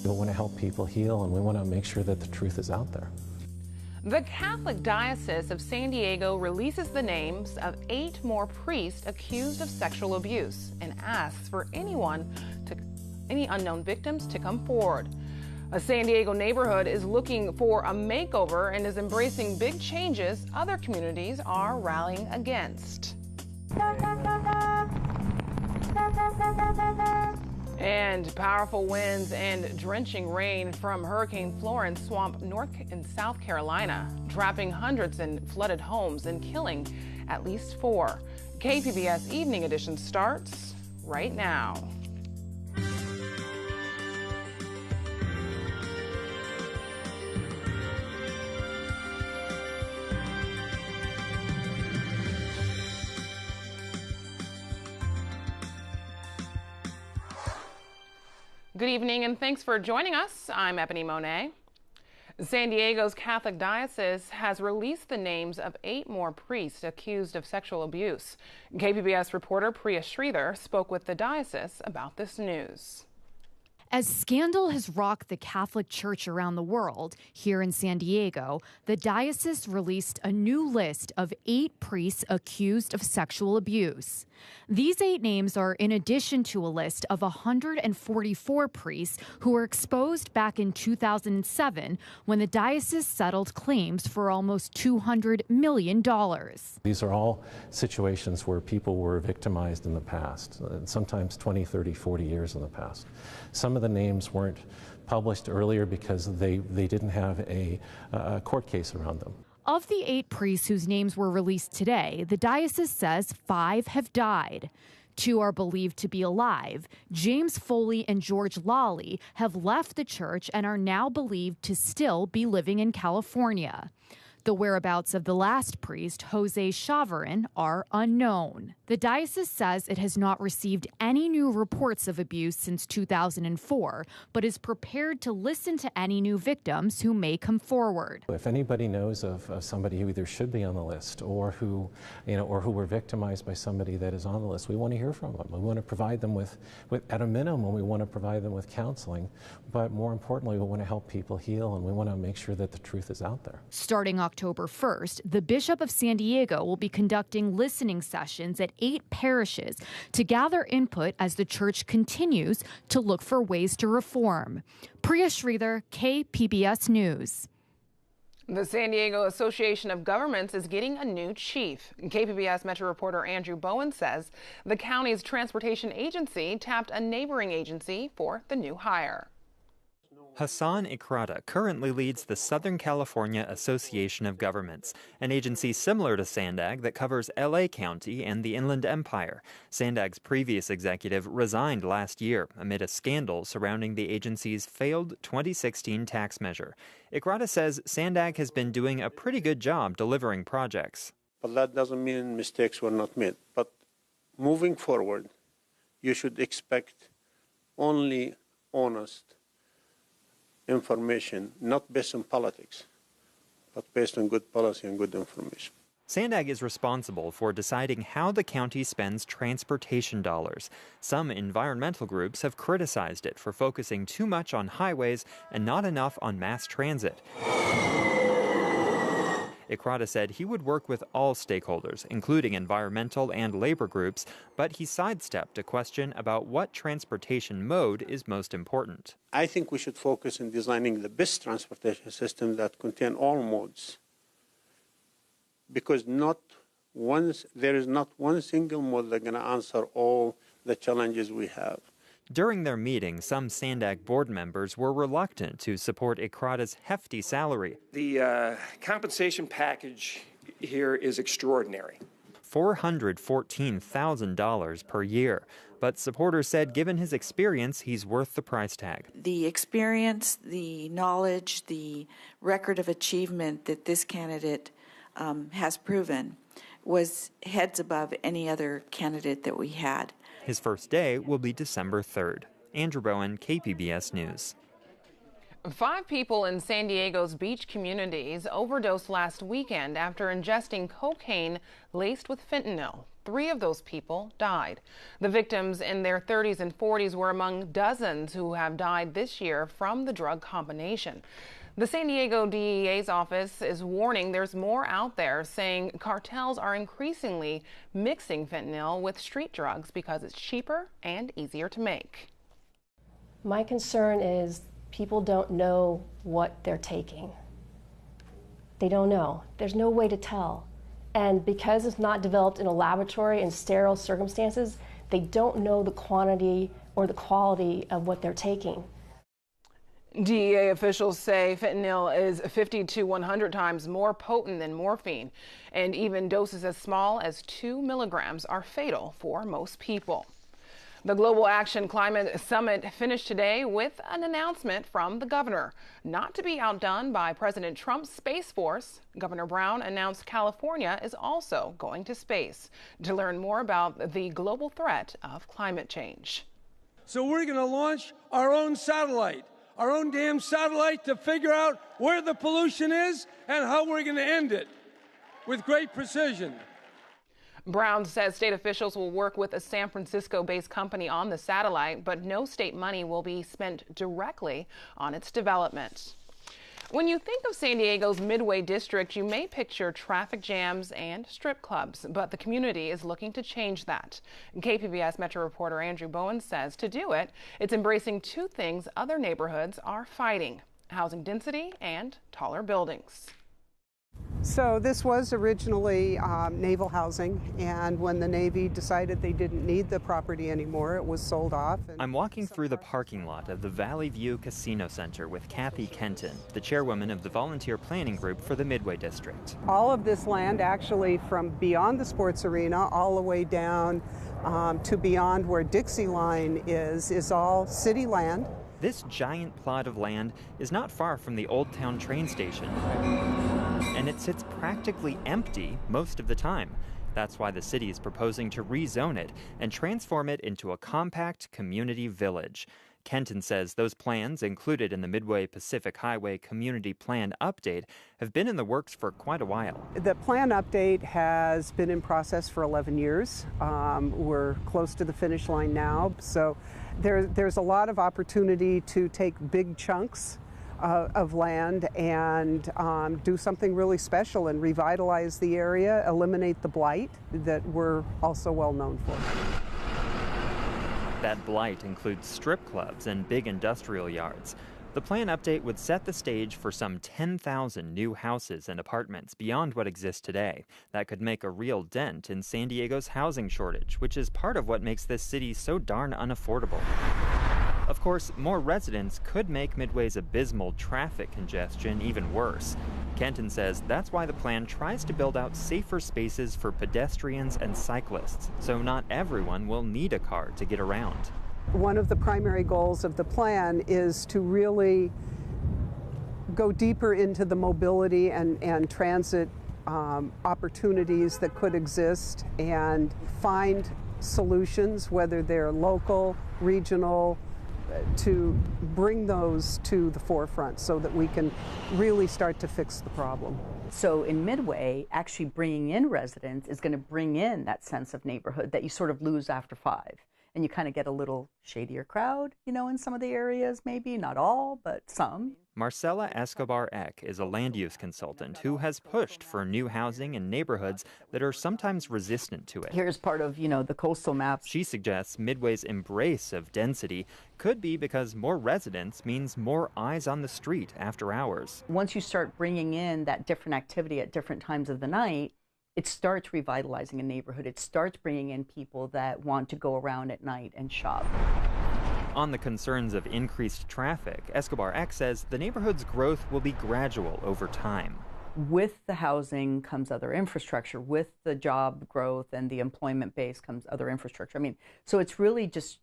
We want to help people heal, and we want to make sure that the truth is out there. The Catholic Diocese of San Diego releases the names of 8 more priests accused of sexual abuse and asks for any unknown victims to come forward. A San Diego neighborhood is looking for a makeover and is embracing big changes other communities are rallying against. And powerful winds and drenching rain from Hurricane Florence swamped North and South Carolina, trapping hundreds in flooded homes and killing at least 4. KPBS Evening Edition starts right now. Good evening and thanks for joining us. I'm Ebony Monet. San Diego's Catholic Diocese has released the names of 8 more priests accused of sexual abuse. KPBS reporter Priya Sridhar spoke with the diocese about this news. As scandal has rocked the Catholic Church around the world, here in San Diego, the diocese released a new list of 8 priests accused of sexual abuse. These 8 names are in addition to a list of 144 priests who were exposed back in 2007 when the diocese settled claims for almost $200 million. These are all situations where people were victimized in the past, sometimes 20, 30, 40 years in the past. Some of the names weren't published earlier because they didn't have a court case around them. Of the 8 priests whose names were released today, the diocese says 5 have died. 2 are believed to be alive. James Foley and George Lawley have left the church and are now believed to still be living in California. The whereabouts of the last priest, Jose Chavarin, are unknown. The diocese says it has not received any new reports of abuse since 2004, but is prepared to listen to any new victims who may come forward. If anybody knows of somebody who either should be on the list or who were victimized by somebody that is on the list, we want to hear from them. We want to provide them with at a minimum, we want to provide them with counseling, but more importantly, we want to help people heal, and we want to make sure that the truth is out there. Starting October 1st, the Bishop of San Diego will be conducting listening sessions at 8 parishes to gather input as the church continues to look for ways to reform. Priya Sridhar, KPBS News. The San Diego Association of Governments is getting a new chief. KPBS Metro reporter Andrew Bowen says the county's transportation agency tapped a neighboring agency for the new hire. Hassan Ikrada currently leads the Southern California Association of Governments, an agency similar to SANDAG that covers LA County and the Inland Empire. SANDAG's previous executive resigned last year amid a scandal surrounding the agency's failed 2016 tax measure. Ikrada says SANDAG has been doing a pretty good job delivering projects. But that doesn't mean mistakes were not made. But moving forward, you should expect only honest information, not based on politics, but based on good policy and good information. SANDAG is responsible for deciding how the county spends transportation dollars. Some environmental groups have criticized it for focusing too much on highways and not enough on mass transit. Ikrada said he would work with all stakeholders, including environmental and labor groups, but he sidestepped a question about what transportation mode is most important. I think we should focus on designing the best transportation system that contain all modes, because there is not one single mode that's going to answer all the challenges we have. During their meeting, some SANDAG board members were reluctant to support Ikrada's hefty salary. The compensation package here is extraordinary. $414,000 per year. But supporters said given his experience, he's worth the price tag. The experience, the knowledge, the record of achievement that this candidate has proven was heads above any other candidate that we had. His first day will be December 3rd. Andrew Bowen, KPBS News. 5 people in San Diego's beach communities overdosed last weekend after ingesting cocaine laced with fentanyl. 3 of those people died. The victims in their 30s and 40s were among dozens who have died this year from the drug combination. The San Diego DEA's office is warning there's more out there, saying cartels are increasingly mixing fentanyl with street drugs because it's cheaper and easier to make. My concern is people don't know what they're taking. They don't know. There's no way to tell. And because it's not developed in a laboratory in sterile circumstances, they don't know the quantity or the quality of what they're taking. DEA officials say fentanyl is 50 to 100 times more potent than morphine, and even doses as small as 2 milligrams are fatal for most people. The Global Action Climate Summit finished today with an announcement from the governor. Not to be outdone by President Trump's Space Force, Governor Brown announced California is also going to space to learn more about the global threat of climate change. So we're going to launch our own satellite, our own damn satellite, to figure out where the pollution is and how we're going to end it with great precision. Brown says state officials will work with a San Francisco-based company on the satellite, but no state money will be spent directly on its development. When you think of San Diego's Midway district, you may picture traffic jams and strip clubs, but the community is looking to change that. KPBS Metro reporter Andrew Bowen says to do it, it's embracing 2 things other neighborhoods are fighting: housing density and taller buildings. So this was originally naval housing, and when the Navy decided they didn't need the property anymore, it was sold off. I'm walking through the parking lot of the Valley View Casino Center with Kathy Kenton, the chairwoman of the volunteer planning group for the Midway District. All of this land, actually from beyond the sports arena all the way down to beyond where Dixie Line is all city land. This giant plot of land is not far from the Old Town train station, and it sits practically empty most of the time. That's why the city is proposing to rezone it and transform it into a compact community village. Kenton says those plans, included in the Midway Pacific Highway Community Plan Update, have been in the works for quite a while. The plan update has been in process for 11 years. We're close to the finish line now, so there's a lot of opportunity to take big chunks of land and do something really special and revitalize the area, eliminate the blight that we're also well known for. That blight includes strip clubs and big industrial yards. The plan update would set the stage for some 10,000 new houses and apartments beyond what exists today. That could make a real dent in San Diego's housing shortage, which is part of what makes this city so darn unaffordable. Of course, more residents could make Midway's abysmal traffic congestion even worse. Kenton says that's why the plan tries to build out safer spaces for pedestrians and cyclists, so not everyone will need a car to get around. One of the primary goals of the plan is to really go deeper into the mobility and transit opportunities that could exist and find solutions, whether they're local, regional, to bring those to the forefront so that we can really start to fix the problem. So in Midway, actually bringing in residents is going to bring in that sense of neighborhood that you sort of lose after 5. And you kind of get a little shadier crowd, you know, in some of the areas, maybe not all, but some. Marcela Escobar-Eck is a land use consultant who has pushed for new housing in neighborhoods that are sometimes resistant to it. Here's part of, the coastal maps. She suggests Midway's embrace of density could be because more residents means more eyes on the street after hours. Once you start bringing in that different activity at different times of the night, it starts revitalizing a neighborhood. It starts bringing in people that want to go around at night and shop. On the concerns of increased traffic, Escobar-Eck says the neighborhood's growth will be gradual over time. With the housing comes other infrastructure. With the job growth and the employment base comes other infrastructure. So it's really just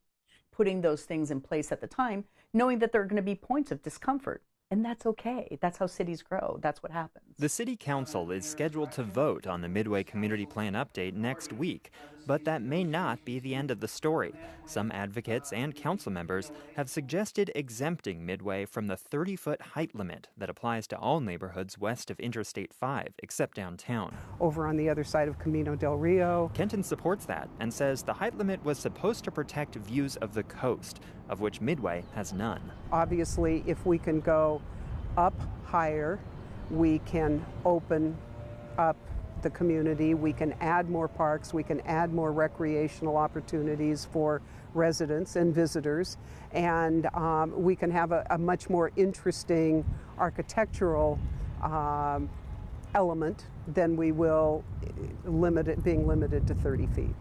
putting those things in place at the time, knowing that there are going to be points of discomfort. And that's okay. That's how cities grow. That's what happens. The City Council is scheduled to vote on the Midway Community Plan update next week, but that may not be the end of the story. Some advocates and council members have suggested exempting Midway from the 30-foot height limit that applies to all neighborhoods west of Interstate 5, except downtown. Over on the other side of Camino del Rio. Kenton supports that and says the height limit was supposed to protect views of the coast, of which Midway has none. Obviously, if we can go up higher, we can open up the community, we can add more parks, we can add more recreational opportunities for residents and visitors, and we can have a much more interesting architectural element than we will being limited to 30 feet.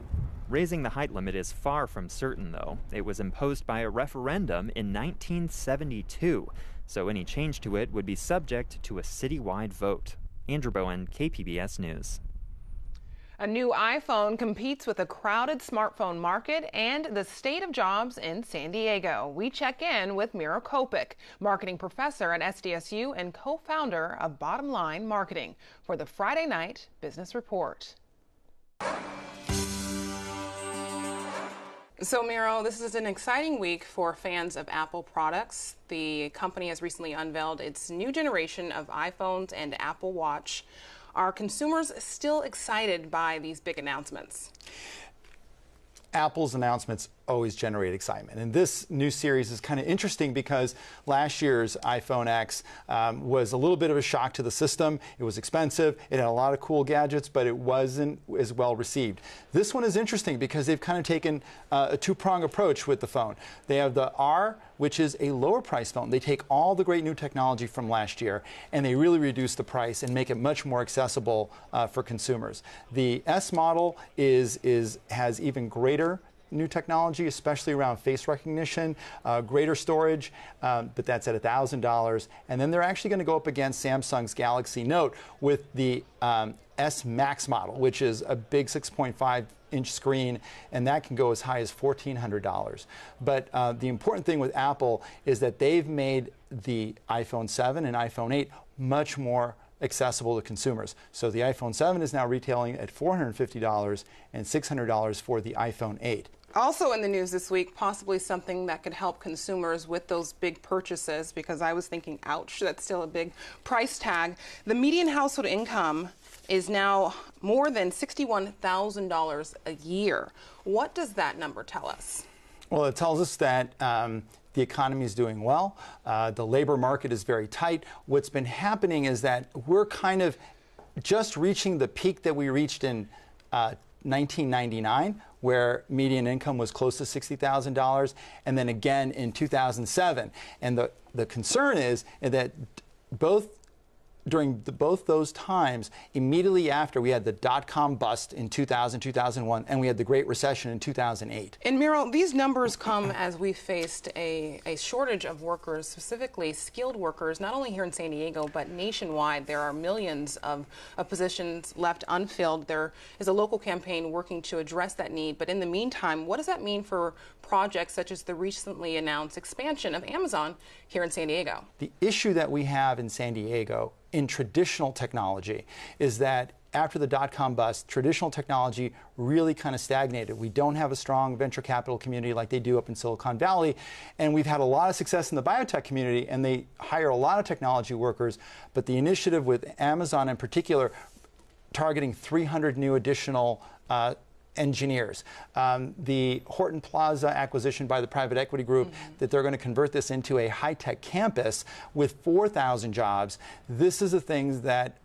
Raising the height limit is far from certain, though. It was imposed by a referendum in 1972, so any change to it would be subject to a citywide vote. Andrew Bowen, KPBS News. A new iPhone competes with a crowded smartphone market and the state of jobs in San Diego. We check in with Mira Kopik, marketing professor at SDSU and co-founder of Bottom Line Marketing, for the Friday Night Business Report. So, Miro, this is an exciting week for fans of Apple products. The company has recently unveiled its new generation of iPhones and Apple Watch. Are consumers still excited by these big announcements? Apple's announcements always generate excitement. And this new series is kind of interesting because last year's iPhone X was a little bit of a shock to the system. It was expensive, it had a lot of cool gadgets, but it wasn't as well received. This one is interesting because they've kind of taken a two-pronged approach with the phone. They have the R, which is a lower price phone. They take all the great new technology from last year and they really reduce the price and make it much more accessible for consumers. The S model has even greater new technology, especially around face recognition, greater storage, but that's at $1,000. And then they're actually going to go up against Samsung's Galaxy Note with the S Max model, which is a big 6.5-inch screen, and that can go as high as $1,400. But the important thing with Apple is that they've made the iPhone 7 and iPhone 8 much more accessible to consumers. So the iPhone 7 is now retailing at $450 and $600 for the iPhone 8. Also in the news this week, possibly something that could help consumers with those big purchases, because I was thinking, ouch, that's still a big price tag. The median household income is now more than $61,000 a year. What does that number tell us? Well, it tells us that the economy is doing well. The labor market is very tight. What's been happening is that we're kind of just reaching the peak that we reached in 1999, where median income was close to $60,000, and then again in 2007. And the concern is that during both those times, immediately after we had the dot-com bust in 2000, 2001, and we had the Great Recession in 2008. And Miro, these numbers come as we faced a shortage of workers, specifically skilled workers, not only here in San Diego, but nationwide. There are millions of positions left unfilled. There is a local campaign working to address that need. But in the meantime, what does that mean for projects such as the recently announced expansion of Amazon here in San Diego? The issue that we have in San Diego in traditional technology is that after the dot-com bust, traditional technology really kind of stagnated. We don't have a strong venture capital community like they do up in Silicon Valley, and we've had a lot of success in the biotech community, and they hire a lot of technology workers, but the initiative with Amazon in particular, targeting 300 new additional engineers. The Horton Plaza acquisition by the private equity group, that they're going to convert this into a high-tech campus with 4,000 jobs. This is the things that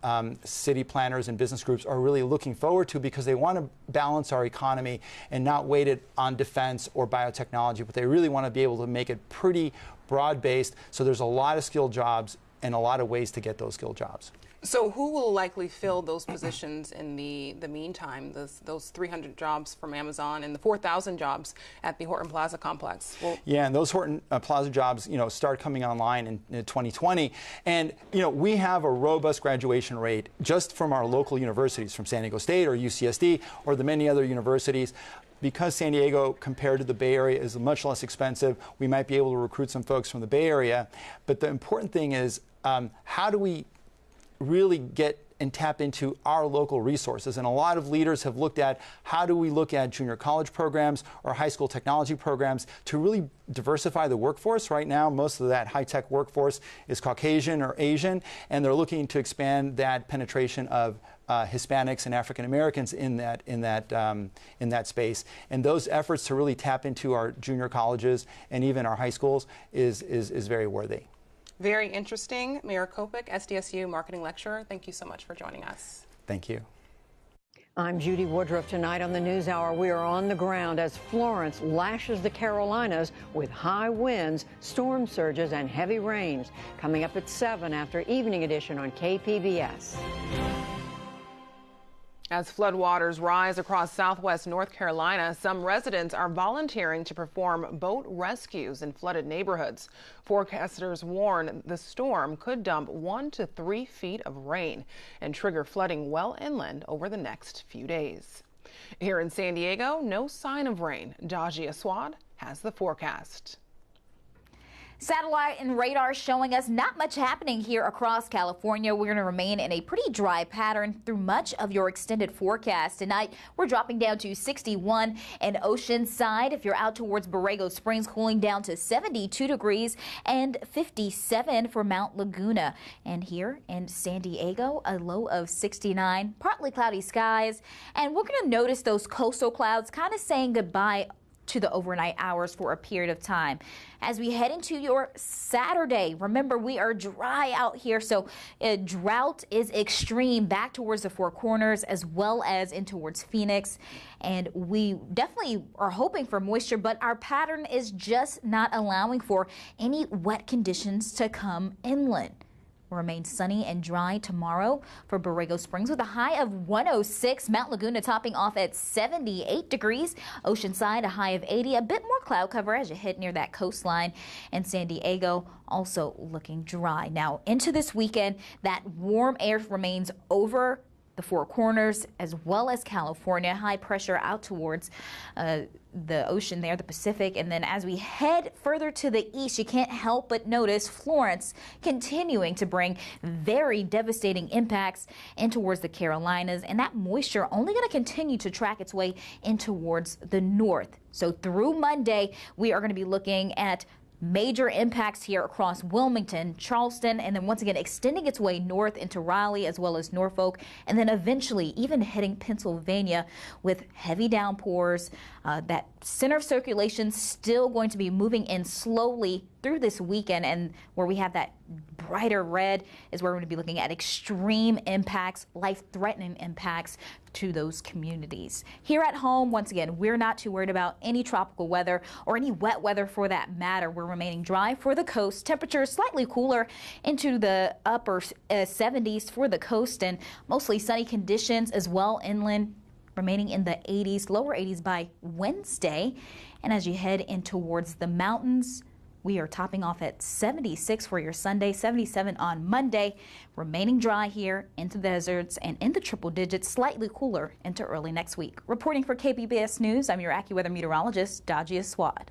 city planners and business groups are really looking forward to, because they want to balance our economy and not weight it on defense or biotechnology, but they really want to be able to make it pretty broad-based, so there's a lot of skilled jobs and a lot of ways to get those skilled jobs. So who will likely fill those positions in the meantime, those 300 jobs from Amazon and the 4,000 jobs at the Horton Plaza complex? Yeah, and those Horton Plaza jobs, start coming online in 2020. And, we have a robust graduation rate just from our local universities, from San Diego State or UCSD or the many other universities. because San Diego, compared to the Bay Area, is much less expensive, we might be able to recruit some folks from the Bay Area. But the important thing is, how do we really get and tap into our local resources? And a lot of leaders have looked at how do we look at junior college programs or high school technology programs to really diversify the workforce. Right now, most of that high-tech workforce is Caucasian or Asian, and they're looking to expand that penetration of Hispanics and African Americans in that space. And those efforts to really tap into our junior colleges and even our high schools is very worthy. Very interesting. Mayor Kopik, SDSU Marketing Lecturer, thank you so much for joining us. Thank you. I'm Judy Woodruff. Tonight on the NewsHour, we are on the ground as Florence lashes the Carolinas with high winds, storm surges, and heavy rains. Coming up at 7 after Evening Edition on KPBS. As floodwaters rise across southwest North Carolina, some residents are volunteering to perform boat rescues in flooded neighborhoods. Forecasters warn the storm could dump 1 to 3 feet of rain and trigger flooding well inland over the next few days. Here in San Diego, no sign of rain. Dajia Swad has the forecast. Satellite and radar showing us not much happening here across California. We're going to remain in a pretty dry pattern through much of your extended forecast. Tonight, we're dropping down to 61 in Oceanside. If you're out towards Borrego Springs, cooling down to 72 degrees and 57 for Mount Laguna. And here in San Diego, a low of 69, partly cloudy skies. And we're going to notice those coastal clouds kind of saying goodbye to the overnight hours for a period of time. As we head into your Saturday, remember we are dry out here, so drought is extreme back towards the Four Corners as well as in towards Phoenix, and we definitely are hoping for moisture, but our pattern is just not allowing for any wet conditions to come inland. Will remain sunny and dry tomorrow for Borrego Springs with a high of 106. Mount Laguna topping off at 78 degrees. Oceanside a high of 80. A bit more cloud cover as you hit near that coastline. And San Diego also looking dry. Now into this weekend, that warm air remains over the Four Corners as well as California. High pressure out towards the ocean there, the Pacific. And then as we head further to the east, you can't help but notice Florence continuing to bring very devastating impacts in towards the Carolinas. And that moisture only going to continue to track its way in towards the north. So through Monday, we are going to be looking at major impacts here across Wilmington, Charleston, and then once again extending its way north into Raleigh as well as Norfolk, and then eventually even hitting Pennsylvania with heavy downpours. That center of circulation still going to be moving in slowly through this weekend, and where we have that brighter red is where we're going to be looking at extreme impacts, life-threatening impacts to those communities. Here at home, once again, we're not too worried about any tropical weather or any wet weather for that matter. We're remaining dry for the coast. Temperatures slightly cooler into the upper 70s for the coast, and mostly sunny conditions as well inland, remaining in the 80s, lower 80s by Wednesday. And as you head in towards the mountains, we are topping off at 76 for your Sunday, 77 on Monday, remaining dry here into the deserts and in the triple digits, slightly cooler into early next week. Reporting for KPBS News, I'm your AccuWeather meteorologist, Dajia Swad.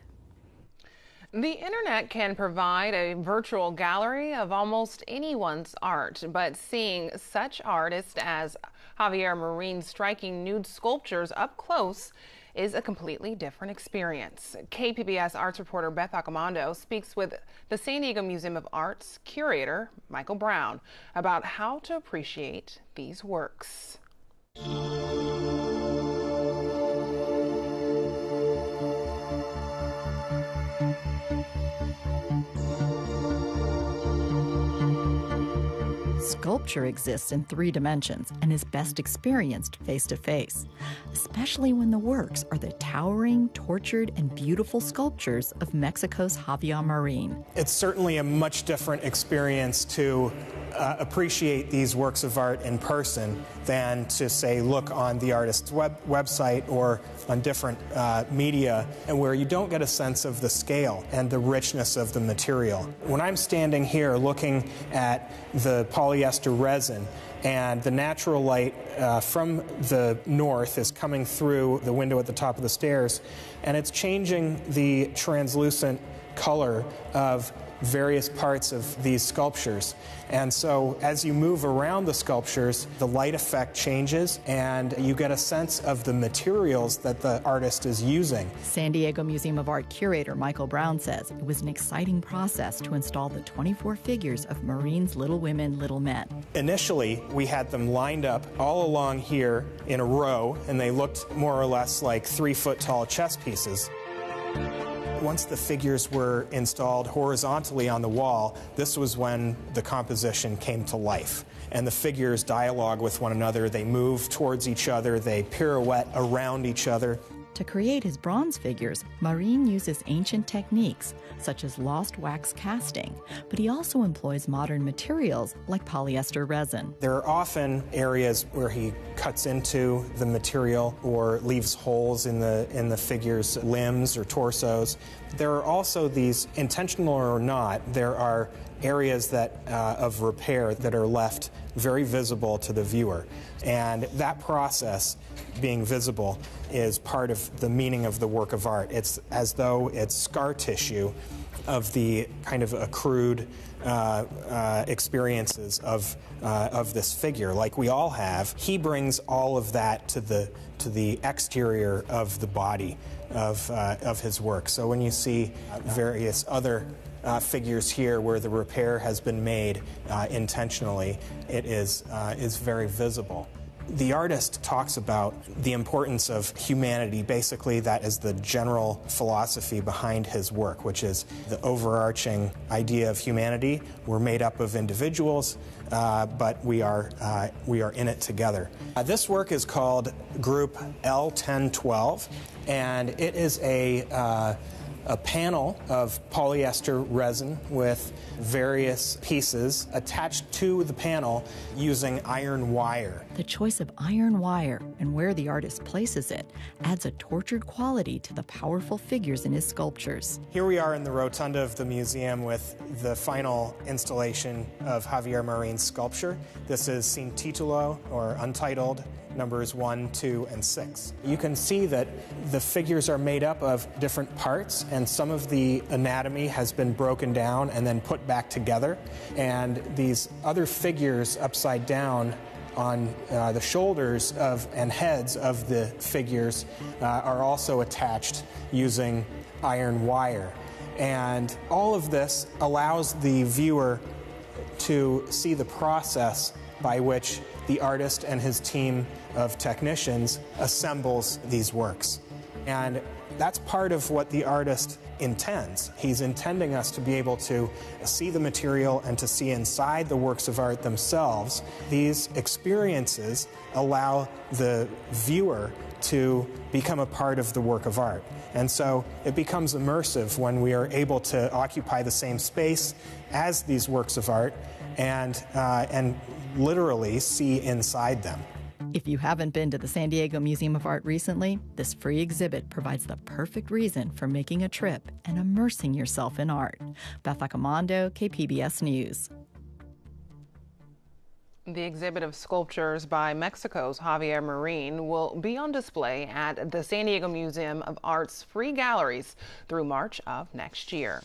The internet can provide a virtual gallery of almost anyone's art, but seeing such artists as Xavier Marine's striking nude sculptures up close is a completely different experience. KPBS arts reporter Beth Accomando speaks with the San Diego Museum of Art's curator, Michael Brown, about how to appreciate these works. Sculpture exists in 3 dimensions and is best experienced face-to-face, especially when the works are the towering, tortured, and beautiful sculptures of Mexico's Xavier Marine. It's certainly a much different experience to appreciate these works of art in person than to, say, look on the artist's website or on different media, and where you don't get a sense of the scale and the richness of the material. When I'm standing here looking at the polyester resin, and the natural light from the north is coming through the window at the top of the stairs, and it's changing the translucent color of various parts of these sculptures. And so as you move around the sculptures, the light effect changes and you get a sense of the materials that the artist is using. San Diego Museum of Art curator Michael Brown says it was an exciting process to install the 24 figures of Marine's Little Women, Little Men. Initially, we had them lined up all along here in a row, and they looked more or less like 3-foot-tall chess pieces. Once the figures were installed horizontally on the wall, this was when the composition came to life. And the figures dialogue with one another, they move towards each other, they pirouette around each other. To create his bronze figures, Marine uses ancient techniques, such as lost wax casting, but he also employs modern materials like polyester resin. There are often areas where he cuts into the material or leaves holes in the figure's limbs or torsos. There are also these, intentional or not, there are areas that of repair that are left very visible to the viewer. And that process, being visible, is part of the meaning of the work of art. It's as though it's scar tissue of the kind of accrued experiences of this figure, like we all have. He brings all of that to the exterior of the body of his work. So when you see various other figures here where the repair has been made intentionally, it is very visible. The artist talks about the importance of humanity. Basically, that is the general philosophy behind his work, which is the overarching idea of humanity. We're made up of individuals, but we are in it together. This work is called Group L1012, and it is a panel of polyester resin with various pieces attached to the panel using iron wire. The choice of iron wire and where the artist places it adds a tortured quality to the powerful figures in his sculptures. Here we are in the rotunda of the museum with the final installation of Xavier Marine's sculpture. This is Sin Titulo, or Untitled, numbers 1, 2, and 6. You can see that the figures are made up of different parts, and some of the anatomy has been broken down and then put back together. And these other figures upside down on the shoulders and heads of the figures are also attached using iron wire. And all of this allows the viewer to see the process by which the artist and his team of technicians assembles these works. And that's part of what the artist intends. He's intending us to be able to see the material and to see inside the works of art themselves. These experiences allow the viewer to become a part of the work of art. And so it becomes immersive when we are able to occupy the same space as these works of art and literally see inside them. If you haven't been to the San Diego Museum of Art recently, this free exhibit provides the perfect reason for making a trip and immersing yourself in art. Beth Accomando, KPBS News. The exhibit of sculptures by Mexico's Xavier Marine will be on display at the San Diego Museum of Art's free galleries through March of next year.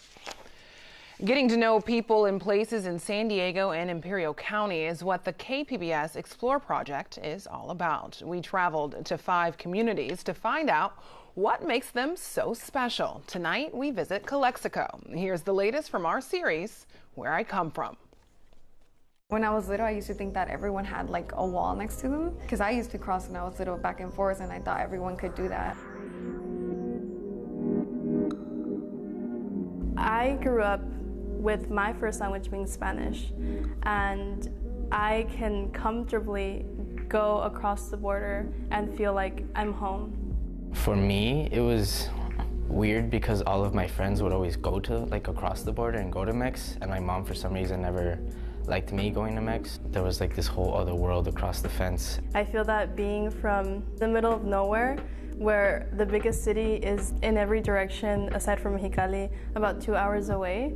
Getting to know people and places in San Diego and Imperial County is what the KPBS Explorer project is all about. We traveled to 5 communities to find out what makes them so special. Tonight, we visit Calexico. Here's the latest from our series, Where I Come From. When I was little, I used to think that everyone had like a wall next to them, because I used to cross when I was little back and forth, and I thought everyone could do that. I grew up with my first language being Spanish, and I can comfortably go across the border and feel like I'm home. For me, it was weird because all of my friends would always go to like across the border and go to Mex, and my mom for some reason never liked me going to Mex. There was like this whole other world across the fence. I feel that being from the middle of nowhere, where the biggest city is in every direction aside from Mexicali, about 2 hours away,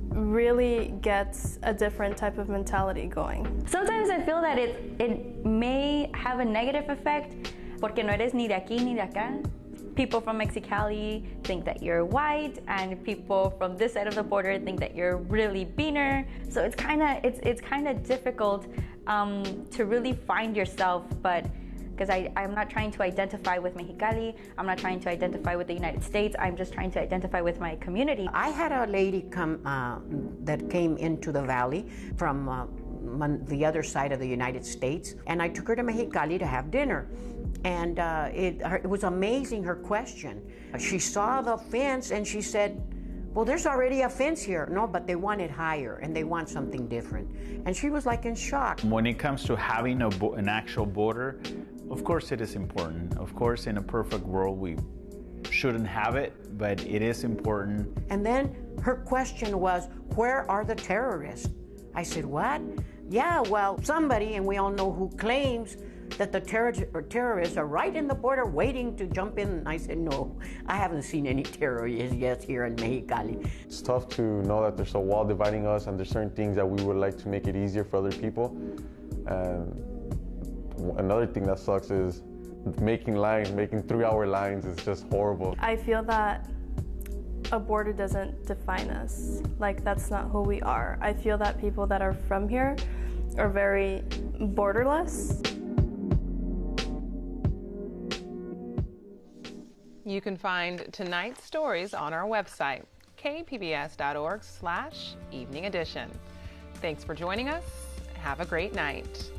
really gets a different type of mentality going. Sometimes I feel that it may have a negative effect, porque no eres ni de aquí ni de acá. People from Mexicali think that you're white, and people from this side of the border think that you're really beaner. So it's kind of difficult to really find yourself, but because I'm not trying to identify with Mexicali, I'm not trying to identify with the United States, I'm just trying to identify with my community. I had a lady come that came into the valley from the other side of the United States, and I took her to Mexicali to have dinner. And it was amazing, her question. She saw the fence and she said, well, there's already a fence here. No, but they want it higher and they want something different. And she was like in shock. When it comes to having an actual border, of course it is important. Of course, in a perfect world, we shouldn't have it, but it is important. And then her question was, where are the terrorists? I said, what? Yeah, well, somebody, and we all know who, claims that the terrorists are right in the border waiting to jump in. And I said, no, I haven't seen any terrorists yet here in Mexicali. It's tough to know that there's a wall dividing us and there's certain things that we would like to make it easier for other people. And another thing that sucks is making 3-hour lines is just horrible. I feel that a border doesn't define us. Like, that's not who we are. I feel that people that are from here are very borderless. You can find tonight's stories on our website, kpbs.org/evening edition. Thanks for joining us. Have a great night.